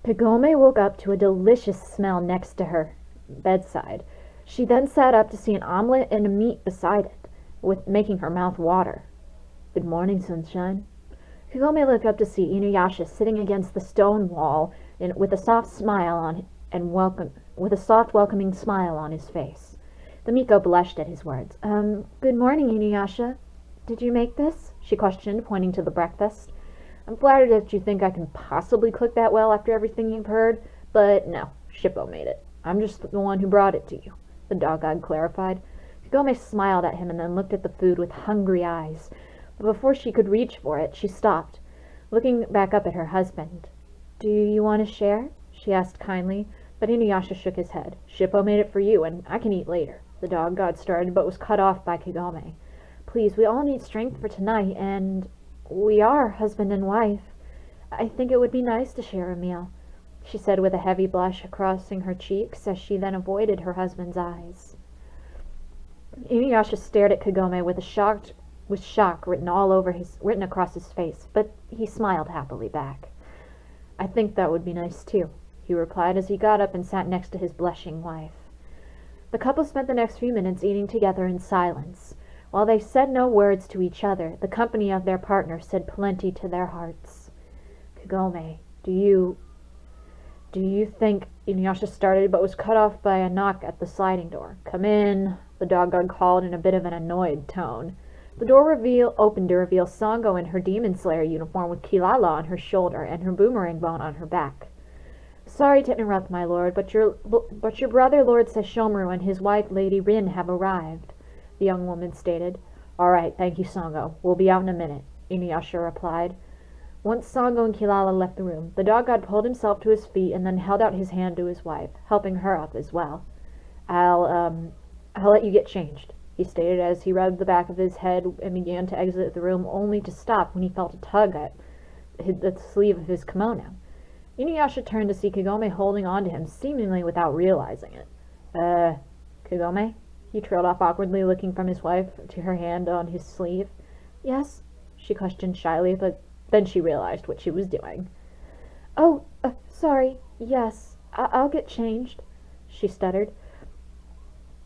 Kagome woke up to a delicious smell next to her bedside. She then sat up to see an omelet and a meat beside it, with making her mouth water. "Good morning, sunshine." Kagome looked up to see INUYASHA sitting against the stone wall with a soft welcoming smile on his face. The Miko blushed at his words. Good morning, INUYASHA. Did you make this?" she questioned, pointing to the breakfast. "I'm flattered that you think I can possibly cook that well after everything you've heard, but no, Shippo made it. I'm just the one who brought it to you," the dog god clarified. Kagome smiled at him and then looked at the food with hungry eyes. But before she could reach for it, she stopped, looking back up at her husband. "Do you want to share?" she asked kindly, but INUYASHA shook his head. "Shippo made it for you, and I can eat later," the dog god started, but was cut off by Kagome. "Please, we all need strength for tonight, and we are husband and wife. I think it would be nice to share a meal," she said with a heavy blush crossing her cheeks as she then avoided her husband's eyes. INUYASHA stared at Kagome with shock written across his face, but he smiled happily back. "I think that would be nice too," he replied as he got up and sat next to his blushing wife. The couple spent the next few minutes eating together in silence. While they said no words to each other, the company of their partner said plenty to their hearts. "Kagome, do you think," INUYASHA started, but was cut off by a knock at the sliding door. "Come in," the dog god called in a bit of an annoyed tone. The door opened to reveal Sango in her Demon Slayer uniform with Kilala on her shoulder and her boomerang bone on her back. "Sorry to interrupt, my lord, but your brother Lord Sesshomaru and his wife Lady Rin have arrived," the young woman stated. "All right, thank you, Sango. We'll be out in a minute," INUYASHA replied. Once Sango and Kilala left the room, the dog god pulled himself to his feet and then held out his hand to his wife, helping her up as well. I'll let you get changed," he stated as he rubbed the back of his head and began to exit the room, only to stop when he felt a tug at the sleeve of his kimono. INUYASHA turned to see Kagome holding on to him, seemingly without realizing it. Kagome?" He trailed off awkwardly, looking from his wife to her hand on his sleeve. "Yes?" she questioned shyly, but then she realized what she was doing. "Oh, sorry. Yes. I'll get changed," she stuttered.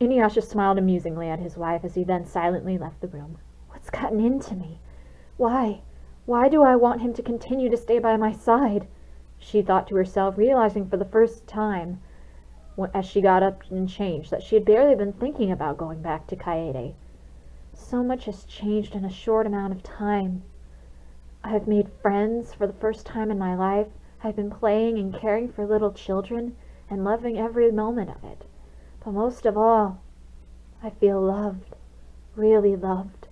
INUYASHA smiled amusingly at his wife as he then silently left the room. "What's gotten into me? Why do I want him to continue to stay by my side?" she thought to herself, realizing for the first time as she got up and changed that she had barely been thinking about going back to Kaede. So much has changed in a short amount of time. I have made friends for the first time in my life. I've been playing and caring for little children and loving every moment of it. But most of all, I feel loved, really loved,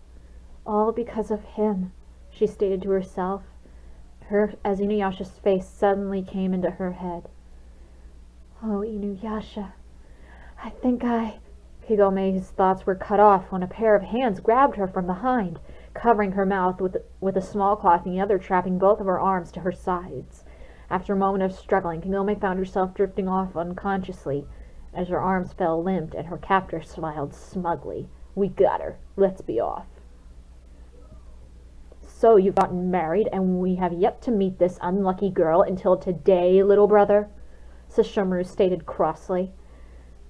all because of him, she stated to herself, as INUYASHA's face suddenly came into her head. "Oh, INUYASHA, I think Kagome's thoughts were cut off when a pair of hands grabbed her from behind, covering her mouth with a small cloth and the other trapping both of her arms to her sides. After a moment of struggling, Kagome found herself drifting off unconsciously as her arms fell limp and her captor smiled smugly. "We got her. Let's be off." "So you've gotten married, and we have yet to meet this unlucky girl until today, little brother?" Sesshomaru stated crossly.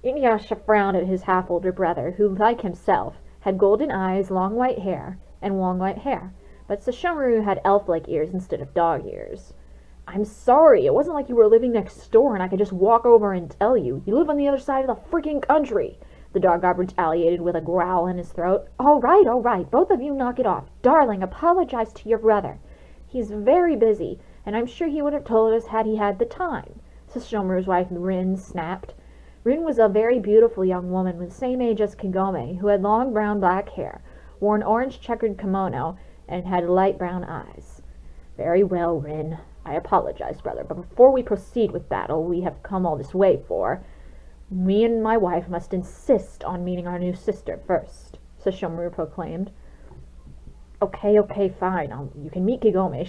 INUYASHA frowned at his half-older brother, who, like himself, had golden eyes, long white hair, but Sesshomaru had elf-like ears instead of dog ears. "I'm sorry, it wasn't like you were living next door and I could just walk over and tell you. You live on the other side of the freaking country," the dog god retaliated with a growl in his throat. All right, both of you knock it off. Darling, apologize to your brother. He's very busy, and I'm sure he would have told us had he had the time," Sesshomaru's wife Rin snapped. Rin was a very beautiful young woman with the same age as Kagome, who had long black hair, wore an orange checkered kimono, and had light brown eyes. "Very well, Rin. I apologize, brother, but before we proceed with battle we have come all this way for, me and my wife must insist on meeting our new sister first," Sesshomaru proclaimed. Okay, fine. You can meet Kagome.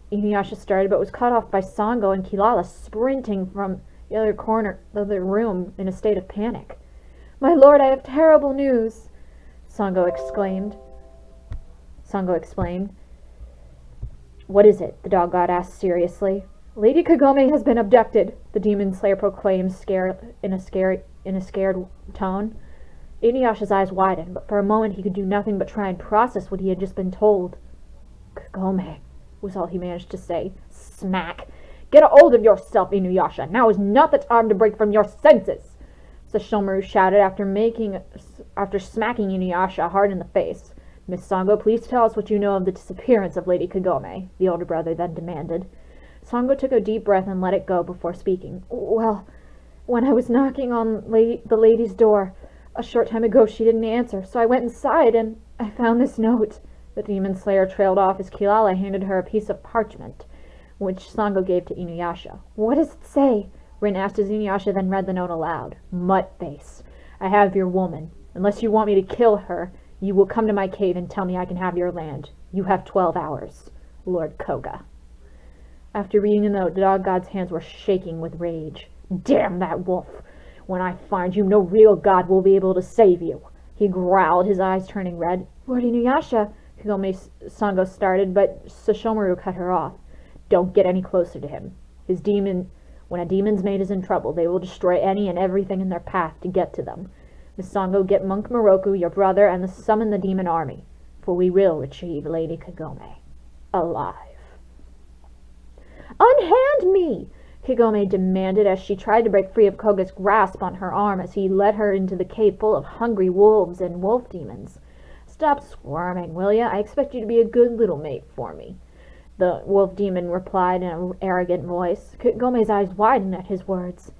INUYASHA started, but was cut off by Sango and Kilala sprinting from the other corner of the room in a state of panic. "My lord, I have terrible news!" Sango exclaimed. "What is it?" the dog god asked seriously. Lady Kagome has been abducted, the demon slayer proclaimed in a scared tone. Inuyasha's eyes widened, but for a moment he could do nothing but try and process what he had just been told. Kagome, was all he managed to say. Smack. Get a hold of yourself, Inuyasha. Now is not the time to break from your senses, Sesshomaru shouted after smacking Inuyasha hard in the face. Miss Sango, please tell us what you know of the disappearance of Lady Kagome, the older brother then demanded. Sango took a deep breath and let it go before speaking. Well, when I was knocking on the lady's door a short time ago, she didn't answer, so I went inside and I found this note. The demon slayer trailed off as Kilala handed her a piece of parchment, which Sango gave to Inuyasha. What does it say? Rin asked as Inuyasha then read the note aloud. Mutt-face, I have your woman. Unless you want me to kill her, you will come to my cave and tell me I can have your land. You have 12 hours. Lord Koga. After reading the note, the dog god's hands were shaking with rage. Damn that wolf! When I find you, no real god will be able to save you, he growled, his eyes turning red. Lord Inuyasha, Kagome Sango started, but Sesshomaru cut her off. Don't get any closer to him. When a demon's mate is in trouble, they will destroy any and everything in their path to get to them. Miss Sango, get Monk Moroku, your brother, and summon the demon army, for we will retrieve Lady Kagome alive. Unhand me! Kagome demanded as she tried to break free of Koga's grasp on her arm as he led her into the cave full of hungry wolves and wolf demons. Stop squirming, will ya? I expect you to be a good little mate for me, the wolf demon replied in an arrogant voice. Kagome's eyes widened at his words.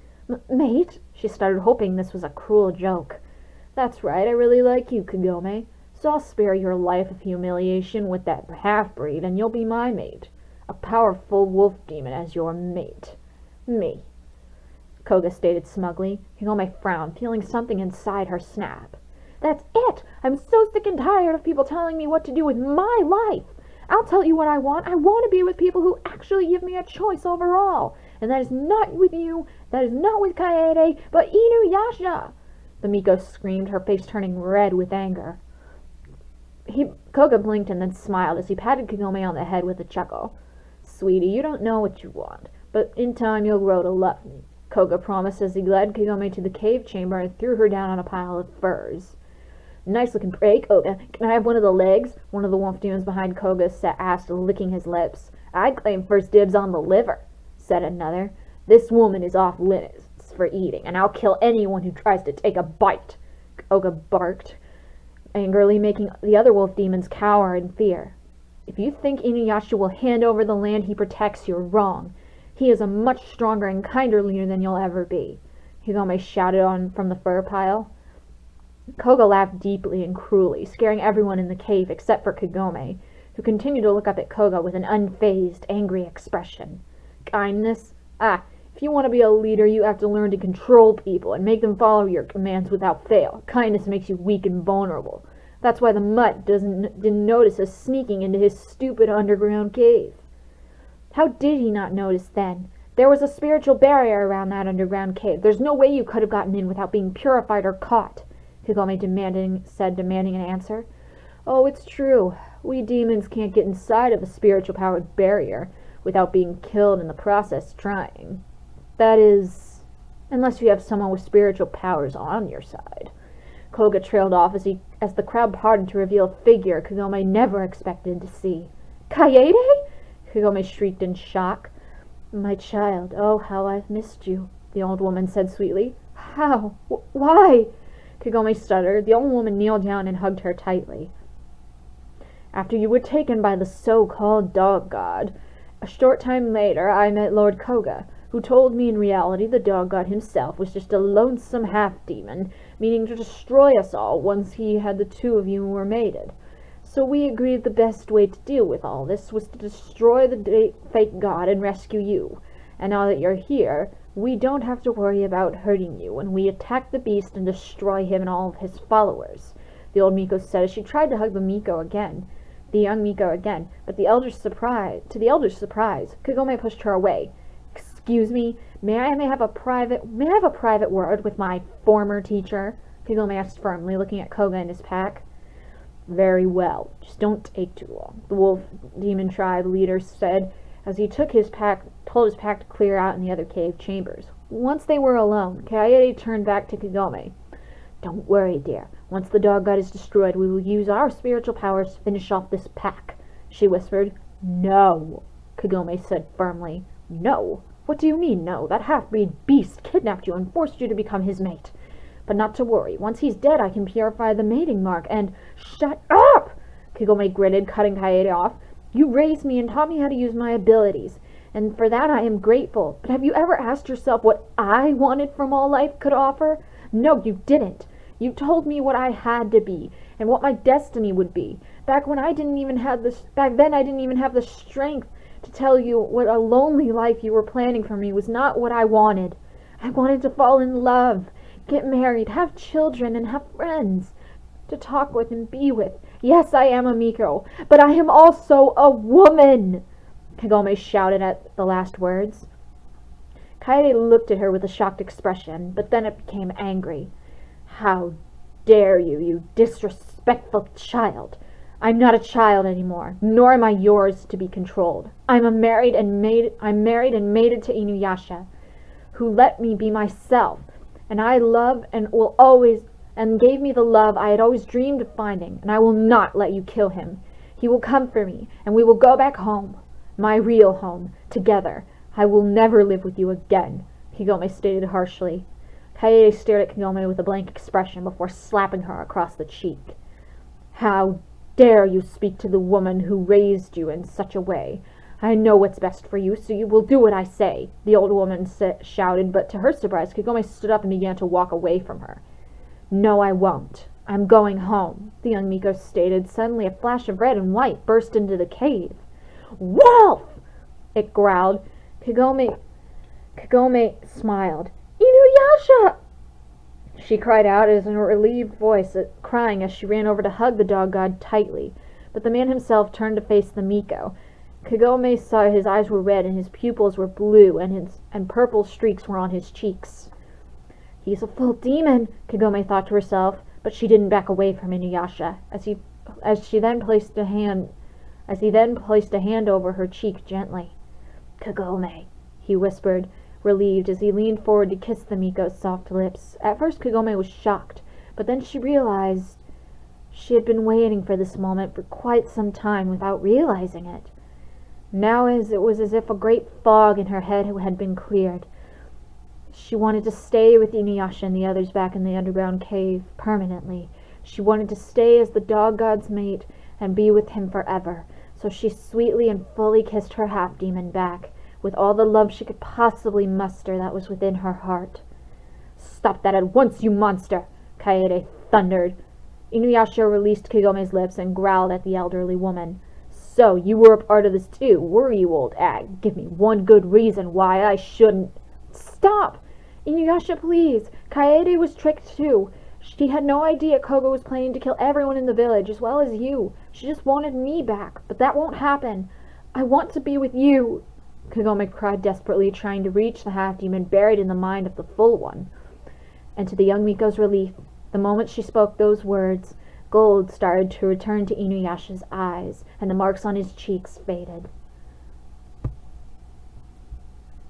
Mate? She started, hoping this was a cruel joke. That's right, I really like you, Kagome, so I'll spare your life of humiliation with that half-breed, and you'll be my mate. A powerful wolf demon as your mate. Me, Koga stated smugly. Kagome frowned, feeling something inside her snap. That's it! I'm so sick and tired of people telling me what to do with my life! I'll tell you what I want. I want to be with people who actually give me a choice overall. And that is not with you, that is not with Kaede, but Inuyasha! The Miko screamed, her face turning red with anger. Koga blinked and then smiled as he patted Kagome on the head with a chuckle. Sweetie, you don't know what you want, but in time you'll grow to love me, Koga promised as he led Kagome to the cave chamber and threw her down on a pile of furs. Nice looking prey, Koga. Can I have one of the legs? One of the wolf demons behind Koga asked, licking his lips. I'd claim first dibs on the liver, said another. This woman is off limits for eating, and I'll kill anyone who tries to take a bite, Koga barked, angrily making the other wolf demons cower in fear. If you think Inuyasha will hand over the land he protects, you're wrong. He is a much stronger and kinder leader than you'll ever be, Kagome shouted on from the fur pile. Koga laughed deeply and cruelly, scaring everyone in the cave except for Kagome, who continued to look up at Koga with an unfazed, angry expression. Kindness? If you want to be a leader, you have to learn to control people and make them follow your commands without fail. Kindness makes you weak and vulnerable. That's why the mutt didn't notice us sneaking into his stupid underground cave. How did he not notice then? There was a spiritual barrier around that underground cave. There's no way you could have gotten in without being purified or caught, Kagome demanding an answer. Oh, it's true. We demons can't get inside of a spiritual-powered barrier without being killed in the process trying. That is, unless you have someone with spiritual powers on your side. Koga trailed off as the crowd parted to reveal a figure Kagome never expected to see. Kaede? Kagome shrieked in shock. My child, oh, how I've missed you, the old woman said sweetly. How? Why? Kagome stuttered. The old woman kneeled down and hugged her tightly. After you were taken by the so-called dog god, a short time later I met Lord Koga, who told me in reality the dog god himself was just a lonesome half-demon, meaning to destroy us all once he had the two of you were mated. So we agreed the best way to deal with all this was to destroy the fake god and rescue you. And now that you're here, we don't have to worry about hurting you when we attack the beast and destroy him and all of his followers, the old Miko said as she tried to hug the young Miko again, but to the elder's surprise, Kagome pushed her away. Excuse me, may I have a private word with my former teacher? Kagome asked firmly, looking at Koga and his pack. Very well, just don't take too long, the wolf demon tribe leader said as he took his pack told his pack to clear out in the other cave chambers. Once they were alone, Kaede turned back to Kagome. Don't worry, dear. Once the dog god is destroyed, we will use our spiritual powers to finish off this pack, she whispered. No, Kagome said firmly. No. What do you mean, no? That half-breed beast kidnapped you and forced you to become his mate. But not to worry. Once he's dead, I can purify the mating mark and— Shut up! Kagome gritted, cutting Kaede off. You raised me and taught me how to use my abilities, and for that I am grateful. But have you ever asked yourself what I wanted from all life could offer? No, you didn't. You told me what I had to be, and what my destiny would be. Back then I didn't even have the strength to tell you what a lonely life you were planning for me was not what I wanted. I wanted to fall in love, get married, have children, and have friends to talk with and be with. Yes, I am a Miko, but I am also a woman, Kagome shouted at the last words. Kaede looked at her with a shocked expression, but then it became angry. How dare you, you disrespectful child! I'm not a child anymore, nor am I yours to be controlled. I'm married and mated to INUYASHA, who let me be myself, and I love and will always, and gave me the love I had always dreamed of finding, and I will not let you kill him. He will come for me, and we will go back home, my real home, together. I will never live with you again, Kagome stated harshly. Kaede stared at Kagome with a blank expression before slapping her across the cheek. How dare you speak to the woman who raised you in such a way? I know what's best for you, so you will do what I say, the old woman shouted, but to her surprise, Kagome stood up and began to walk away from her. No, I won't. I'm going home, the young Miko stated. Suddenly a flash of red and white burst into the cave. Wolf! It growled. Kagome smiled. INUYASHA! She cried out as in a relieved voice, crying as she ran over to hug the dog god tightly. But the man himself turned to face the Miko. Kagome saw his eyes were red and his pupils were blue and purple streaks were on his cheeks. He's a full demon, Kagome thought to herself, but she didn't back away from INUYASHA as he then placed a hand over her cheek gently. Kagome, he whispered, relieved as he leaned forward to kiss the Miko's soft lips. At first Kagome was shocked, but then she realized she had been waiting for this moment for quite some time without realizing it. Now it was as if a great fog in her head had been cleared. She wanted to stay with INUYASHA and the others back in the underground cave permanently. She wanted to stay as the dog god's mate and be with him forever. So she sweetly and fully kissed her half-demon back, with all the love she could possibly muster that was within her heart. Stop that at once, you monster! Kaede thundered. INUYASHA released Kagome's lips and growled at the elderly woman. So, you were a part of this too, were you, old hag? Give me one good reason why I shouldn't— Stop! INUYASHA, please! Kaede was tricked too. She had no idea Koga was planning to kill everyone in the village, as well as you. She just wanted me back, but that won't happen. I want to be with you, Kagome cried desperately, trying to reach the half-demon buried in the mind of the full one. And to the young Miko's relief, the moment she spoke those words, gold started to return to INUYASHA's eyes, and the marks on his cheeks faded.